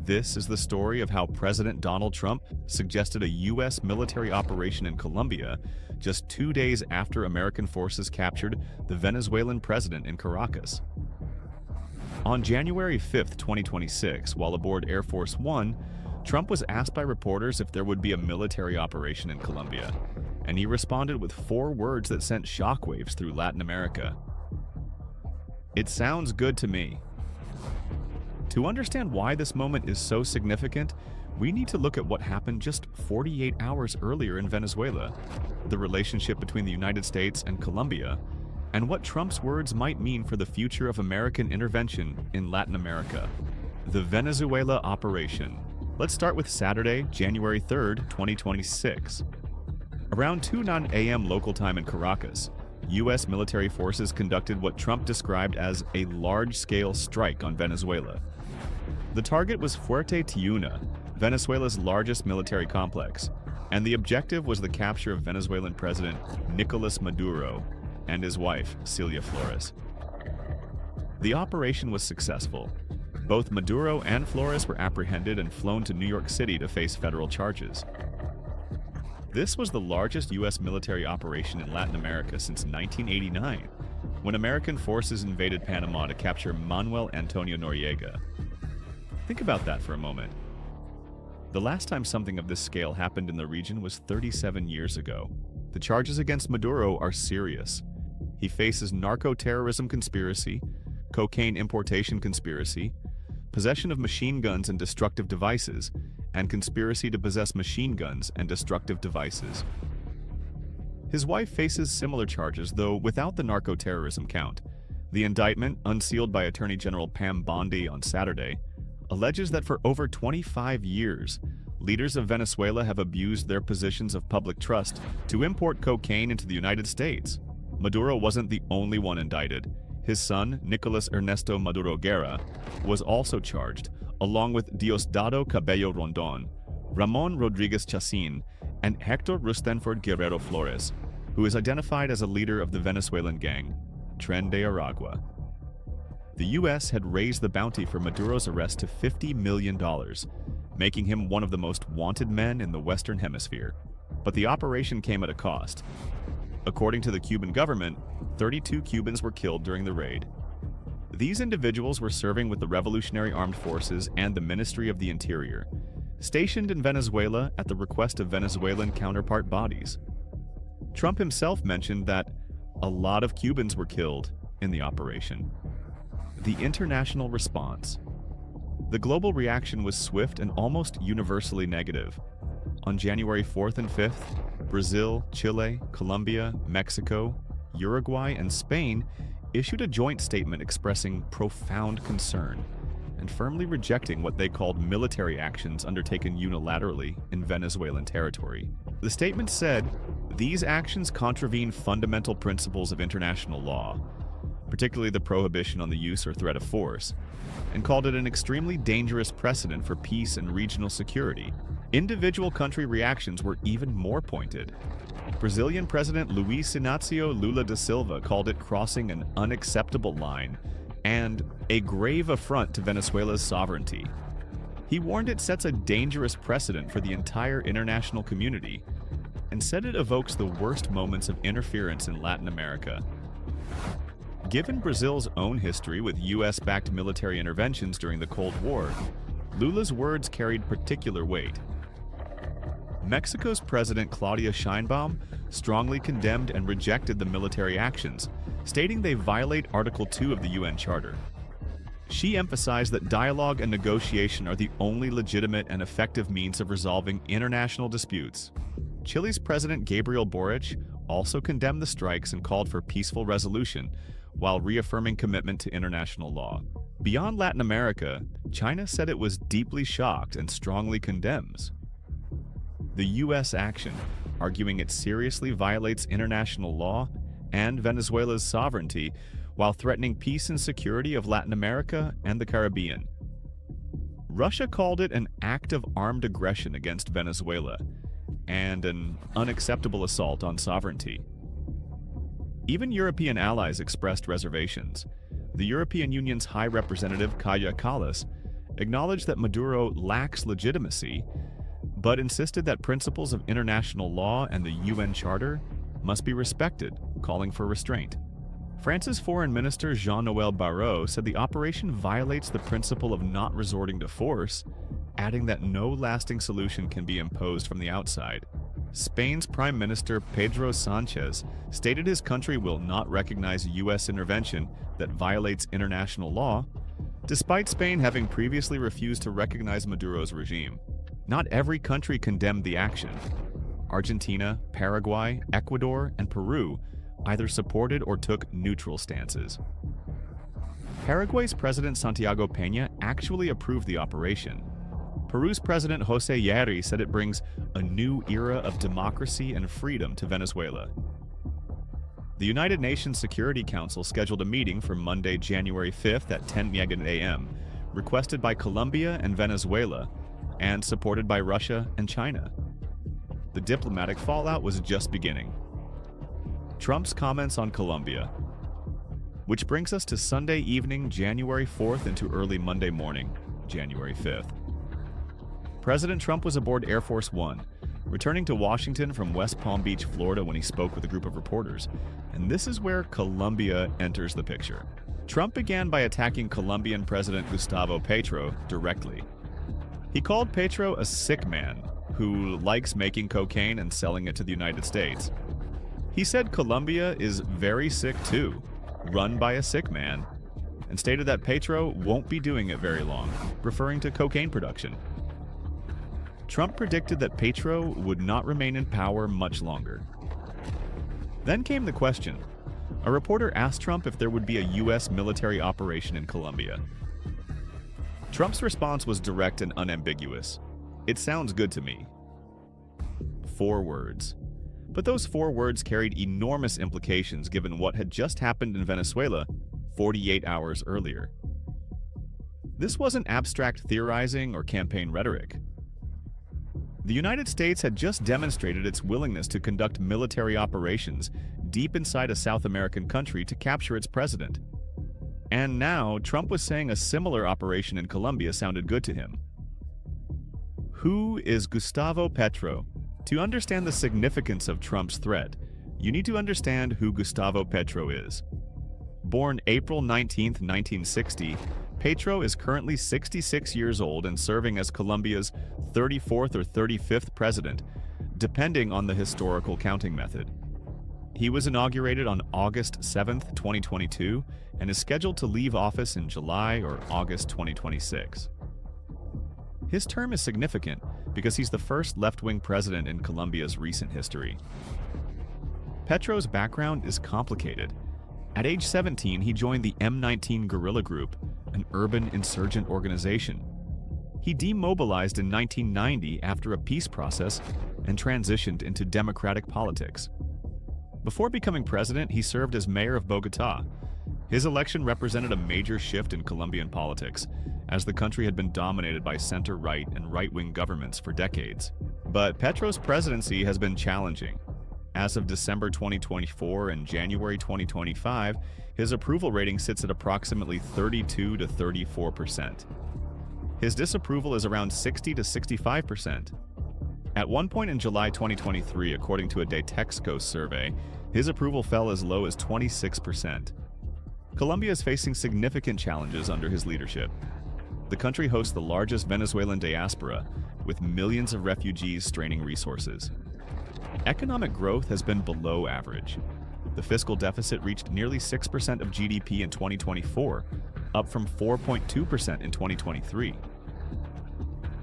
This is the story of how President Donald Trump suggested a U.S. military operation in Colombia just 2 days after American forces captured the Venezuelan president in Caracas. On January 5, 2026, while aboard Air Force One, Trump was asked by reporters if there would be a military operation in Colombia, and he responded with 4 words that sent shockwaves through Latin America. "It sounds good to me." To understand why this moment is so significant, we need to look at what happened just 48 hours earlier in Venezuela, the relationship between the United States and Colombia, and what Trump's words might mean for the future of American intervention in Latin America. The Venezuela operation. Let's start with Saturday, January 3rd, 2026. Around 2:09 a.m. local time in Caracas, U.S. military forces conducted what Trump described as a large-scale strike on Venezuela. The target was Fuerte Tiuna, Venezuela's largest military complex, and the objective was the capture of Venezuelan President Nicolas Maduro and his wife, Celia Flores. The operation was successful. Both Maduro and Flores were apprehended and flown to New York City to face federal charges. This was the largest U.S. military operation in Latin America since 1989, when American forces invaded Panama to capture Manuel Antonio Noriega. Think about that for a moment. The last time something of this scale happened in the region was 37 years ago. The charges against Maduro are serious. He faces narco-terrorism conspiracy, cocaine importation conspiracy, possession of machine guns and destructive devices, and conspiracy to possess machine guns and destructive devices. His wife faces similar charges, though without the narco-terrorism count. The indictment, unsealed by Attorney General Pam Bondi on Saturday, alleges that for over 25 years, leaders of Venezuela have abused their positions of public trust to import cocaine into the United States. Maduro wasn't the only one indicted. His son, Nicolas Ernesto Maduro Guerra, was also charged, along with Diosdado Cabello Rondon, Ramon Rodriguez Chacin, and Hector Rustenford Guerrero Flores, who is identified as a leader of the Venezuelan gang, Tren de Aragua. The U.S. had raised the bounty for Maduro's arrest to $50 million, making him one of the most wanted men in the Western Hemisphere. But the operation came at a cost. According to the Cuban government, 32 Cubans were killed during the raid. These individuals were serving with the Revolutionary Armed Forces and the Ministry of the Interior, stationed in Venezuela at the request of Venezuelan counterpart bodies. Trump himself mentioned that a lot of Cubans were killed in the operation. The international response. The global reaction was swift and almost universally negative. On January 4th and 5th, Brazil, Chile, Colombia, Mexico, Uruguay, and Spain issued a joint statement expressing profound concern and firmly rejecting what they called military actions undertaken unilaterally in Venezuelan territory. The statement said, "These actions contravene fundamental principles of international law, particularly the prohibition on the use or threat of force," and called it an extremely dangerous precedent for peace and regional security. Individual country reactions were even more pointed. Brazilian President Luiz Inácio Lula da Silva called it crossing an unacceptable line and a grave affront to Venezuela's sovereignty. He warned it sets a dangerous precedent for the entire international community and said it evokes the worst moments of interference in Latin America. Given Brazil's own history with U.S.-backed military interventions during the Cold War, Lula's words carried particular weight. Mexico's President Claudia Sheinbaum strongly condemned and rejected the military actions, stating they violate Article 2 of the UN Charter. She emphasized that dialogue and negotiation are the only legitimate and effective means of resolving international disputes. Chile's President Gabriel Boric also condemned the strikes and called for peaceful resolution, while reaffirming commitment to international law. Beyond Latin America, China said it was deeply shocked and strongly condemns the U.S. action, arguing it seriously violates international law and Venezuela's sovereignty while threatening peace and security of Latin America and the Caribbean. Russia called it an act of armed aggression against Venezuela and an unacceptable assault on sovereignty. Even European allies expressed reservations. The European Union's High Representative Kaja Kallas acknowledged that Maduro lacks legitimacy, but insisted that principles of international law and the UN Charter must be respected, calling for restraint. France's Foreign Minister Jean-Noël Barrot said the operation violates the principle of not resorting to force, adding that no lasting solution can be imposed from the outside. Spain's Prime Minister Pedro Sánchez stated his country will not recognize U.S. intervention that violates international law, despite Spain having previously refused to recognize Maduro's regime. Not every country condemned the action. Argentina, Paraguay, Ecuador, and Peru either supported or took neutral stances. Paraguay's President Santiago Peña actually approved the operation. Peru's President José Yerri said it brings a new era of democracy and freedom to Venezuela. The United Nations Security Council scheduled a meeting for Monday, January 5th at 10 a.m., requested by Colombia and Venezuela, and supported by Russia and China. The diplomatic fallout was just beginning. Trump's comments on Colombia. Which brings us to Sunday evening, January 4th into early Monday morning, January 5th. President Trump was aboard Air Force One, returning to Washington from West Palm Beach, Florida when he spoke with a group of reporters. And this is where Colombia enters the picture. Trump began by attacking Colombian President Gustavo Petro directly. He called Petro a sick man who likes making cocaine and selling it to the United States. He said Colombia is very sick too, run by a sick man, and stated that Petro won't be doing it very long, referring to cocaine production. Trump predicted that Petro would not remain in power much longer. Then came the question. A reporter asked Trump if there would be a U.S. military operation in Colombia. Trump's response was direct and unambiguous. "It sounds good to me." 4 words. But those 4 words carried enormous implications given what had just happened in Venezuela 48 hours earlier. This wasn't abstract theorizing or campaign rhetoric. The United States had just demonstrated its willingness to conduct military operations deep inside a South American country to capture its president. And now, Trump was saying a similar operation in Colombia sounded good to him. Who is Gustavo Petro? To understand the significance of Trump's threat, you need to understand who Gustavo Petro is. Born April 19, 1960, Petro is currently 66 years old and serving as Colombia's 34th or 35th president, depending on the historical counting method. He was inaugurated on August 7, 2022, and is scheduled to leave office in July or August 2026. His term is significant because he's the first left-wing president in Colombia's recent history. Petro's background is complicated. At age 17, he joined the M19 guerrilla group, an urban insurgent organization. He demobilized in 1990 after a peace process and transitioned into democratic politics. Before becoming president, he served as mayor of Bogotá. His election represented a major shift in Colombian politics, as the country had been dominated by center-right and right-wing governments for decades. But Petro's presidency has been challenging. As of December 2024 and January 2025, his approval rating sits at approximately 32 to 34%. His disapproval is around 60 to 65%. At one point in July 2023, according to a Datexco survey, his approval fell as low as 26%. Colombia is facing significant challenges under his leadership. The country hosts the largest Venezuelan diaspora, with millions of refugees straining resources. Economic growth has been below average. The fiscal deficit reached nearly 6% of GDP in 2024, up from 4.2% in 2023.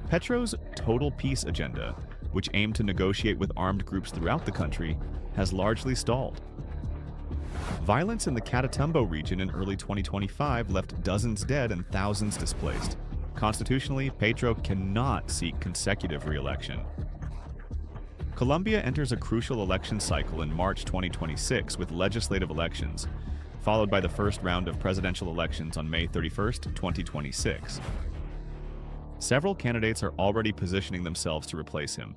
Petro's total peace agenda, which aimed to negotiate with armed groups throughout the country, has largely stalled. Violence in the Catatumbo region in early 2025 left dozens dead and thousands displaced. Constitutionally, Petro cannot seek consecutive re-election. Colombia enters a crucial election cycle in March 2026 with legislative elections, followed by the first round of presidential elections on May 31, 2026. Several candidates are already positioning themselves to replace him.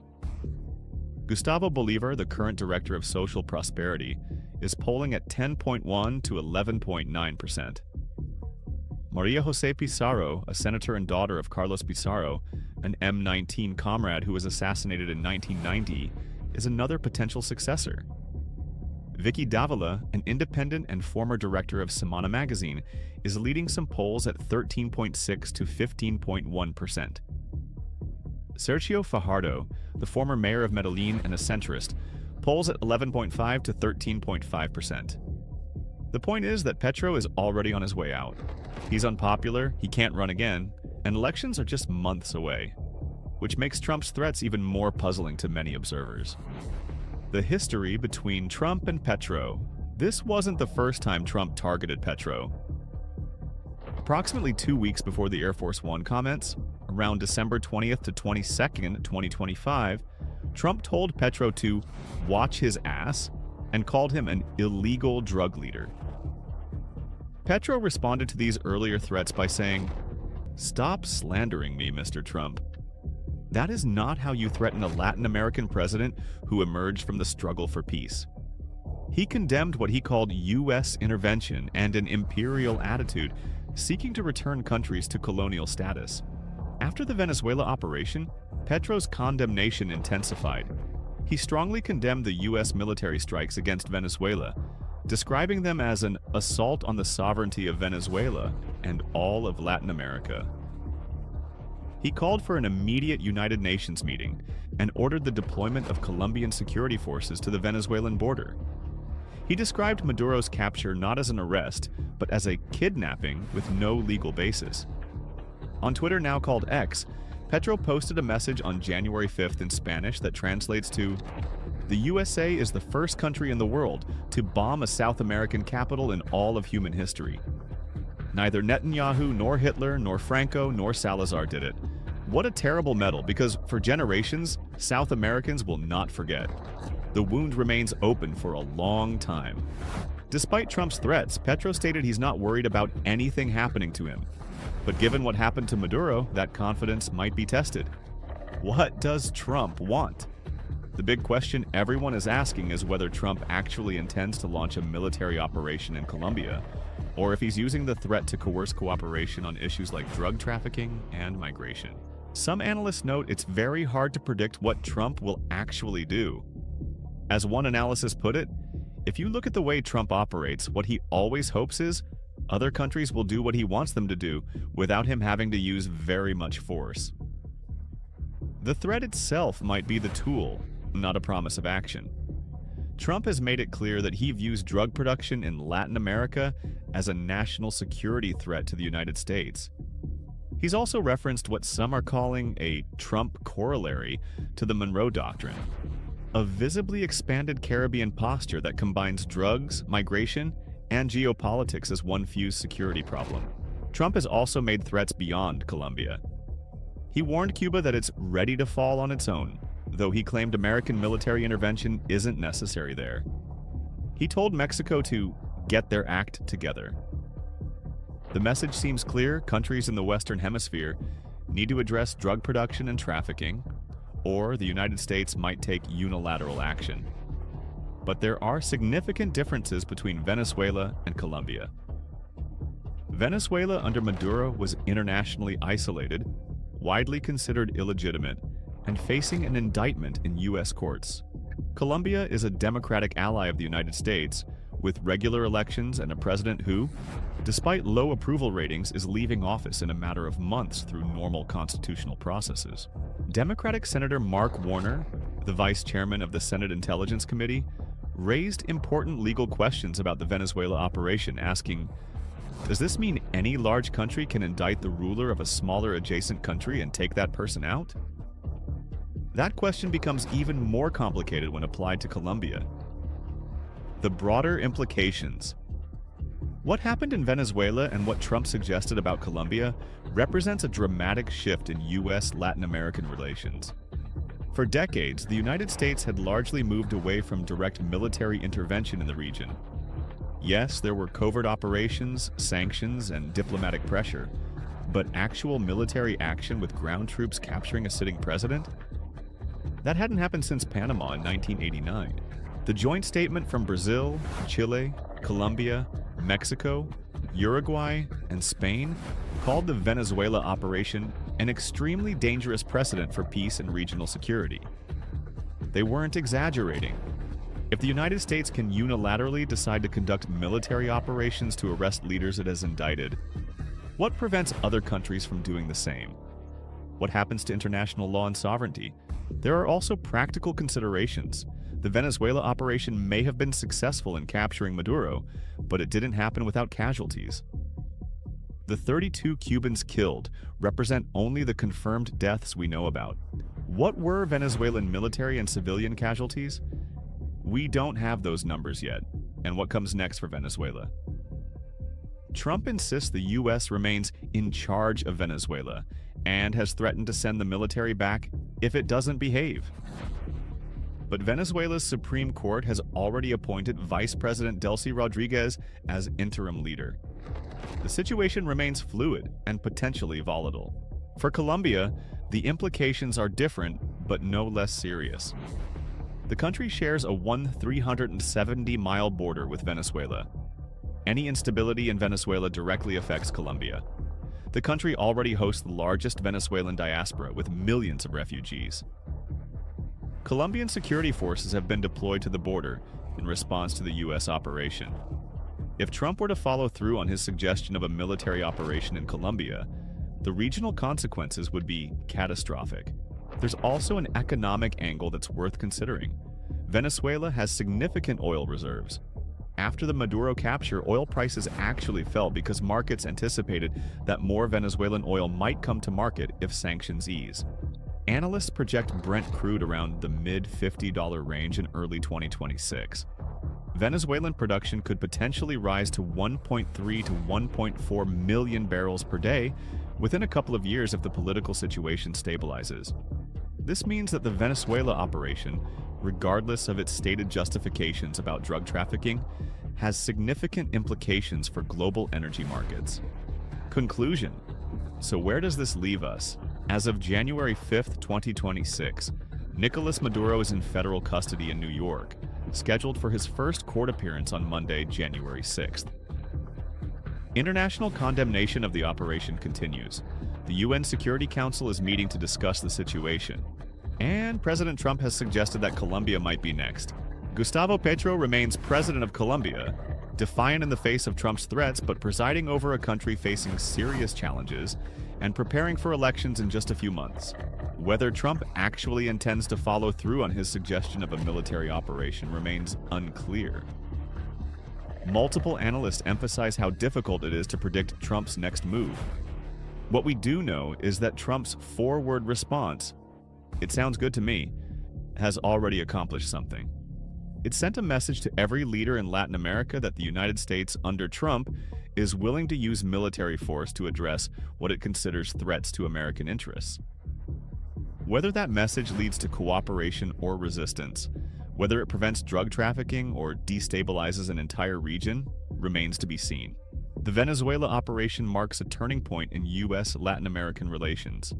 Gustavo Bolívar, the current director of social prosperity, is polling at 10.1 to 11.9%. Maria Jose Pizarro, a senator and daughter of Carlos Pizarro, an M19 comrade who was assassinated in 1990, is another potential successor. Vicky Davila, an independent and former director of Semana magazine, is leading some polls at 13.6 to 15.1%. Sergio Fajardo, the former mayor of Medellin and a centrist, polls at 11.5 to 13.5%. The point is that Petro is already on his way out. He's unpopular, he can't run again, and elections are just months away, which makes Trump's threats even more puzzling to many observers. The history between Trump and Petro. This wasn't the first time Trump targeted Petro. Approximately 2 weeks before the Air Force One comments, around December 20th to 22nd, 2025, Trump told Petro to watch his ass and called him an illegal drug leader. Petro responded to these earlier threats by saying, "Stop slandering me, Mr. Trump. That is not how you threaten a Latin American president who emerged from the struggle for peace." He condemned what he called U.S. intervention and an imperial attitude, seeking to return countries to colonial status. After the Venezuela operation, Petro's condemnation intensified. He strongly condemned the U.S. military strikes against Venezuela, describing them as an assault on the sovereignty of Venezuela and all of Latin America. He called for an immediate United Nations meeting and ordered the deployment of Colombian security forces to the Venezuelan border. He described Maduro's capture not as an arrest, but as a kidnapping with no legal basis. On Twitter, now called X, Petro posted a message on January 5th in Spanish that translates to, "The USA is the first country in the world to bomb a South American capital in all of human history. Neither Netanyahu, nor Hitler, nor Franco, nor Salazar did it. What a terrible medal, because for generations, South Americans will not forget. The wound remains open for a long time." Despite Trump's threats, Petro stated he's not worried about anything happening to him. But given what happened to Maduro, that confidence might be tested. What does Trump want? The big question everyone is asking is whether Trump actually intends to launch a military operation in Colombia, or if he's using the threat to coerce cooperation on issues like drug trafficking and migration. Some analysts note it's very hard to predict what Trump will actually do. As one analysis put it, if you look at the way Trump operates, what he always hopes is other countries will do what he wants them to do without him having to use very much force. The threat itself might be the tool, not a promise of action. Trump has made it clear that he views drug production in Latin America as a national security threat to the United States. He's also referenced what some are calling a Trump corollary to the Monroe Doctrine, a visibly expanded Caribbean posture that combines drugs, migration, and geopolitics as one fused security problem. Trump has also made threats beyond Colombia. He warned Cuba that it's ready to fall on its own, though he claimed American military intervention isn't necessary there. He told Mexico to get their act together. The message seems clear: countries in the Western Hemisphere need to address drug production and trafficking, or the United States might take unilateral action. But there are significant differences between Venezuela and Colombia. Venezuela under Maduro was internationally isolated, widely considered illegitimate, and facing an indictment in U.S. courts. Colombia is a democratic ally of the United States, with regular elections and a president who, despite low approval ratings, is leaving office in a matter of months through normal constitutional processes. Democratic Senator Mark Warner, the vice chairman of the Senate Intelligence Committee, raised important legal questions about the Venezuela operation, asking, does this mean any large country can indict the ruler of a smaller adjacent country and take that person out? That question becomes even more complicated when applied to Colombia. The broader implications. What happened in Venezuela and what Trump suggested about Colombia represents a dramatic shift in U.S.-Latin American relations. For decades, the United States had largely moved away from direct military intervention in the region. Yes, there were covert operations, sanctions, and diplomatic pressure, but actual military action with ground troops capturing a sitting president? That hadn't happened since Panama in 1989. The joint statement from Brazil, Chile, Colombia, Mexico Uruguay, and Spain called the Venezuela operation an extremely dangerous precedent for peace and regional security. They weren't exaggerating. If the United States can unilaterally decide to conduct military operations to arrest leaders it has indicted, what prevents other countries from doing the same? What happens to international law and sovereignty? There are also practical considerations. The Venezuela operation may have been successful in capturing Maduro, but it didn't happen without casualties. The 32 Cubans killed represent only the confirmed deaths we know about. What were Venezuelan military and civilian casualties? We don't have those numbers yet. And what comes next for Venezuela? Trump insists the U.S. remains in charge of Venezuela and has threatened to send the military back if it doesn't behave. But Venezuela's Supreme Court has already appointed Vice President Delcy Rodriguez as interim leader. The situation remains fluid and potentially volatile. For Colombia, the implications are different but no less serious. The country shares a 370-mile border with Venezuela. Any instability in Venezuela directly affects Colombia. The country already hosts the largest Venezuelan diaspora with millions of refugees. Colombian security forces have been deployed to the border in response to the U.S. operation. If Trump were to follow through on his suggestion of a military operation in Colombia, the regional consequences would be catastrophic. There's also an economic angle that's worth considering. Venezuela has significant oil reserves. After the Maduro capture, oil prices actually fell because markets anticipated that more Venezuelan oil might come to market if sanctions ease. Analysts project Brent crude around the mid-$50 range in early 2026. Venezuelan production could potentially rise to 1.3 to 1.4 million barrels per day within a couple of years if the political situation stabilizes. This means that the Venezuela operation, regardless of its stated justifications about drug trafficking, has significant implications for global energy markets. Conclusion. So where does this leave us? As of January 5, 2026, Nicolas Maduro is in federal custody in New York, scheduled for his first court appearance on Monday, January 6th. International condemnation of the operation continues. The UN Security Council is meeting to discuss the situation. And President Trump has suggested that Colombia might be next. Gustavo Petro remains president of Colombia, defiant in the face of Trump's threats but presiding over a country facing serious challenges and preparing for elections in just a few months. Whether Trump actually intends to follow through on his suggestion of a military operation remains unclear. Multiple analysts emphasize how difficult it is to predict Trump's next move. What we do know is that Trump's forward response, "It sounds good to me," has already accomplished something. It sent a message to every leader in Latin America that the United States, under Trump, is willing to use military force to address what it considers threats to American interests. Whether that message leads to cooperation or resistance, whether it prevents drug trafficking or destabilizes an entire region, remains to be seen. The Venezuela operation marks a turning point in U.S.-Latin American relations.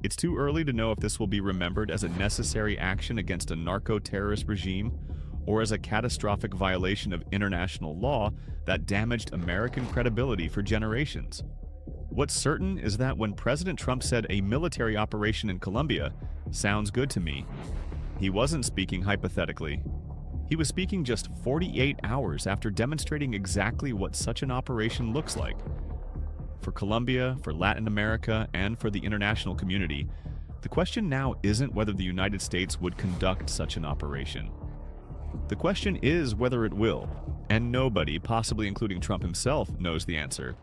It's too early to know if this will be remembered as a necessary action against a narco-terrorist regime or as a catastrophic violation of international law that damaged American credibility for generations. What's certain is that when President Trump said a military operation in Colombia sounds good to me, he wasn't speaking hypothetically. He was speaking just 48 hours after demonstrating exactly what such an operation looks like. For Colombia, for Latin America, and for the international community, the question now isn't whether the United States would conduct such an operation. The question is whether it will, and nobody, possibly including Trump himself, knows the answer.